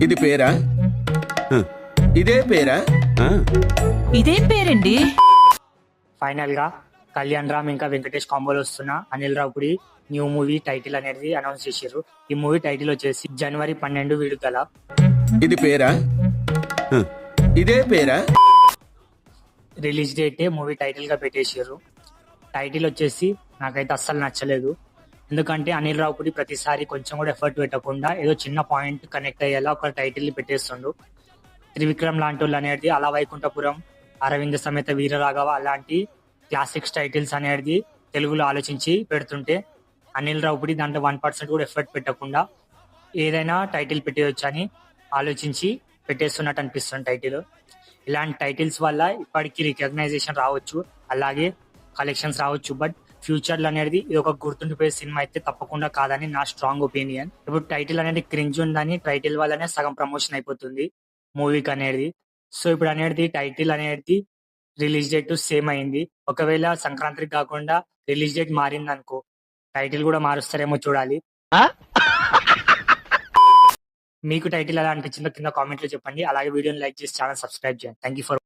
ఇది పేరా? ఇదే పేరా? ఇదేం పేరండి? ఫైనల్ గా కళ్యాణ్ రామ్ ఇంకా వెంకటేష్ కాంబోలో వస్తున్న Anil Ravipudi new movie title అనేది అనౌన్స్ చేశారు. ఈ మూవీ టైటిల్ వచ్చేసి జనవరి 12 విడుదల. ఇది పేరా? ఇదే పేరా? రిలీజ్ డేటే మూవీ టైటిల్ గా పెట్టేశారు. టైటిల్ వచ్చేసి నాకైతే అస్సలు నచ్చలేదు. ఎందుకంటే అనిల్ రావుపుడి ప్రతిసారి కొంచెం కూడా ఎఫర్ట్ పెట్టకుండా ఏదో చిన్న పాయింట్ కనెక్ట్ అయ్యేలా ఒక టైటిల్ ని పెట్టేస్తుండు. త్రివిక్రమ్ లాంటి వాళ్ళు అనేది అలా వైకుంఠపురం, అరవింద సమేత వీరరాఘవ అలాంటి క్లాసిక్స్ టైటిల్స్ అనేది తెలుగులో ఆలోచించి పెడుతుంటే అనిల్ రావుపుడి దాంట్లో 1% కూడా ఎఫర్ట్ పెట్టకుండా ఏదైనా టైటిల్ పెట్టేయచ్చు అని ఆలోచించి పెట్టేస్తున్నట్టు అనిపిస్తుంది టైటిల్. ఇలాంటి టైటిల్స్ వల్ల ఇప్పటికీ రికగ్నైజేషన్ రావచ్చు, అలాగే కలెక్షన్స్ రావచ్చు. బట్ ఫ్యూచర్ లో అనేది ఇది ఒక గుర్తుండిపోయే సినిమా అయితే తప్పకుండా కాదని నా స్ట్రాంగ్ ఒపీనియన్. ఇప్పుడు టైటిల్ అనేది క్రింజ్ ఉందని టైటిల్ వల్లనే సగం ప్రమోషన్ అయిపోతుంది మూవీకి అనేది. సో ఇప్పుడు అనేది టైటిల్ అనేది రిలీజ్ డేట్ సేమ్ అయింది. ఒకవేళ సంక్రాంతికి కాకుండా రిలీజ్ డేట్ మారింది అనుకో, టైటిల్ కూడా మారుస్తారేమో చూడాలి. మీకు టైటిల్ ఎలా అనిపించిందో కింద కామెంట్ లో చెప్పండి. అలాగే వీడియోని లైక్ చేసి ఛానల్ సబ్స్క్రైబ్ చేయండి. Thank you for